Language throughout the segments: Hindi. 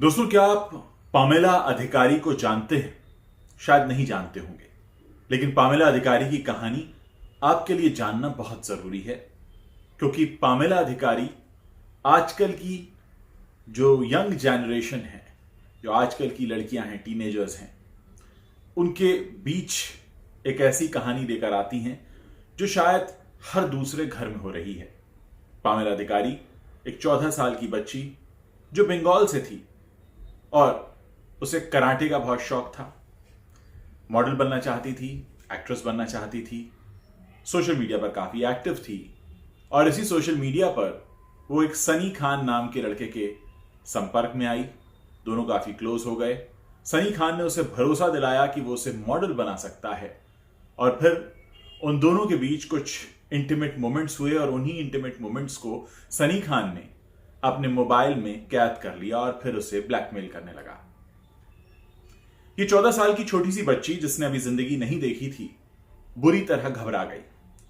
दोस्तों, क्या आप पामेला अधिकारी को जानते हैं? शायद नहीं जानते होंगे, लेकिन पामेला अधिकारी की कहानी आपके लिए जानना बहुत जरूरी है, क्योंकि पामेला अधिकारी आजकल की जो यंग जनरेशन है, जो आजकल की लड़कियां हैं, टीनेजर्स हैं, उनके बीच एक ऐसी कहानी लेकर आती हैं जो शायद हर दूसरे घर में हो रही है। पामेला अधिकारी एक 14 साल की बच्ची जो बंगाल से थी और उसे कराटे का बहुत शौक था। मॉडल बनना चाहती थी, एक्ट्रेस बनना चाहती थी, सोशल मीडिया पर काफी एक्टिव थी और इसी सोशल मीडिया पर वो एक सनी खान नाम के लड़के के संपर्क में आई। दोनों काफी क्लोज हो गए। सनी खान ने उसे भरोसा दिलाया कि वो उसे मॉडल बना सकता है और फिर उन दोनों के बीच कुछ इंटीमेट मोमेंट्स हुए और उन्हीं इंटीमेट मोमेंट्स को सनी खान ने अपने मोबाइल में कैद कर लिया और फिर उसे ब्लैकमेल करने लगा। ये 14 साल की छोटी सी बच्ची, जिसने अभी जिंदगी नहीं देखी थी, बुरी तरह घबरा गई।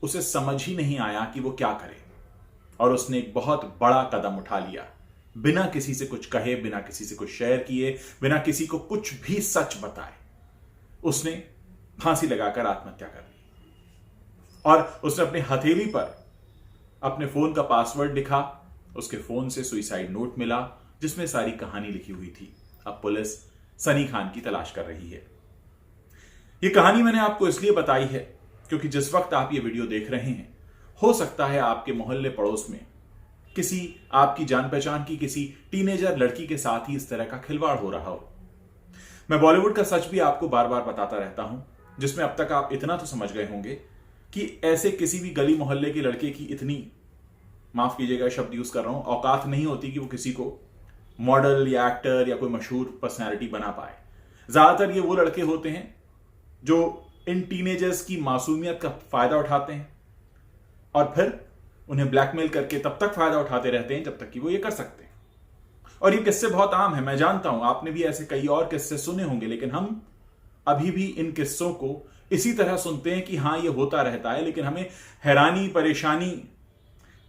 उसे समझ ही नहीं आया कि वो क्या करे और उसने एक बहुत बड़ा कदम उठा लिया। बिना किसी से कुछ कहे, बिना किसी से कुछ शेयर किए, बिना किसी को कुछ भी सच बताए, उसने फांसी लगाकर आत्महत्या कर ली। और उसने अपनी हथेली पर अपने फोन का पासवर्ड लिखा। उसके फोन से सुइसाइड नोट मिला जिसमें सारी कहानी लिखी हुई थी। अब पुलिस सनी खान की तलाश कर रही है। यह कहानी मैंने आपको इसलिए बताई है क्योंकि जिस वक्त आप ये वीडियो देख रहे हैं, हो सकता है आपके मोहल्ले पड़ोस में किसी आपकी जान पहचान की किसी टीनेजर लड़की के साथ ही इस तरह का खिलवाड़ हो रहा हो। मैं बॉलीवुड का सच भी आपको बार बार बताता रहता हूं, जिसमें अब तक आप इतना तो समझ गए होंगे कि ऐसे किसी भी गली मोहल्ले के लड़के की इतनी, माफ कीजिएगा शब्द यूज कर रहा हूं, औकात नहीं होती कि वो किसी को मॉडल या एक्टर या कोई मशहूर पर्सनैलिटी बना पाए। ज्यादातर ये वो लड़के होते हैं जो इन टीनेजर्स की मासूमियत का फायदा उठाते हैं और फिर उन्हें ब्लैकमेल करके तब तक फायदा उठाते रहते हैं जब तक कि वो ये कर सकते हैं। और ये किस्से बहुत आम है, मैं जानता हूं आपने भी ऐसे कई और किस्से सुने होंगे, लेकिन हम अभी भी इन किस्सों को इसी तरह सुनते हैं कि हाँ ये होता रहता है, लेकिन हमें हैरानी परेशानी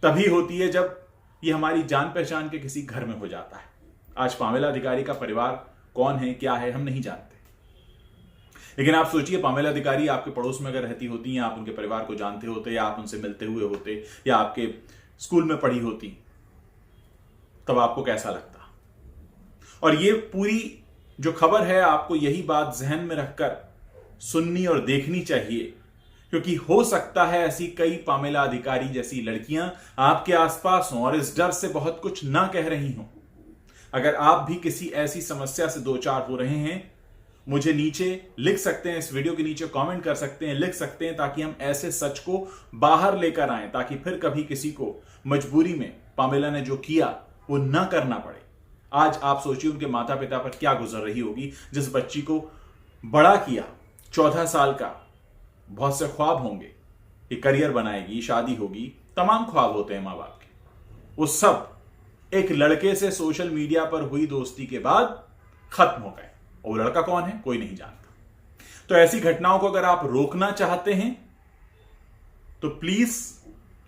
तभी होती है जब ये हमारी जान पहचान के किसी घर में हो जाता है। आज पामेला अधिकारी का परिवार कौन है, क्या है, हम नहीं जानते, लेकिन आप सोचिए पामेला अधिकारी आपके पड़ोस में अगर रहती होती, या आप उनके परिवार को जानते होते, या आप उनसे मिलते हुए होते, या आपके स्कूल में पढ़ी होती, तब आपको कैसा लगता। और ये पूरी जो खबर है, आपको यही बात जहन में रखकर सुननी और देखनी चाहिए, क्योंकि हो सकता है ऐसी कई पामेला अधिकारी जैसी लड़कियां आपके आसपास हों और इस डर से बहुत कुछ ना कह रही हों। अगर आप भी किसी ऐसी समस्या से दो चार हो रहे हैं, मुझे नीचे लिख सकते हैं, इस वीडियो के नीचे कमेंट कर सकते हैं, लिख सकते हैं, ताकि हम ऐसे सच को बाहर लेकर आएं, ताकि फिर कभी किसी को मजबूरी में पामेला ने जो किया वो ना करना पड़े। आज आप सोचिए उनके माता पिता पर क्या गुजर रही होगी, जिस बच्ची को बड़ा किया, 14 साल का, बहुत से ख्वाब होंगे, ये करियर बनाएगी, शादी होगी, तमाम ख्वाब होते हैं मां बाप के, वो सब एक लड़के से सोशल मीडिया पर हुई दोस्ती के बाद खत्म हो गए। और वो लड़का कौन है, कोई नहीं जानता। तो ऐसी घटनाओं को अगर आप रोकना चाहते हैं तो प्लीज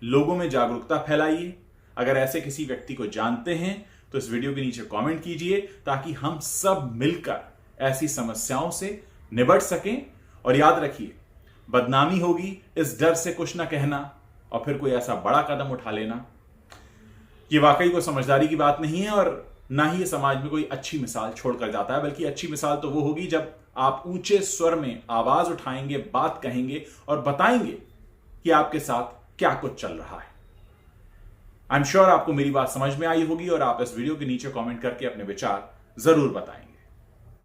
लोगों में जागरूकता फैलाइए। अगर ऐसे किसी व्यक्ति को जानते हैं तो इस वीडियो के नीचे कमेंट कीजिए, ताकि हम सब मिलकर ऐसी समस्याओं से निपट सकें। और याद रखिए, बदनामी होगी इस डर से कुछ ना कहना और फिर कोई ऐसा बड़ा कदम उठा लेना, ये वाकई कोई समझदारी की बात नहीं है और ना ही ये समाज में कोई अच्छी मिसाल छोड़कर जाता है। बल्कि अच्छी मिसाल तो वो होगी जब आप ऊंचे स्वर में आवाज उठाएंगे, बात कहेंगे और बताएंगे कि आपके साथ क्या कुछ चल रहा है। आई एम श्योर आपको मेरी बात समझ में आई होगी और आप इस वीडियो के नीचे कमेंट करके अपने विचार जरूर बताएंगे।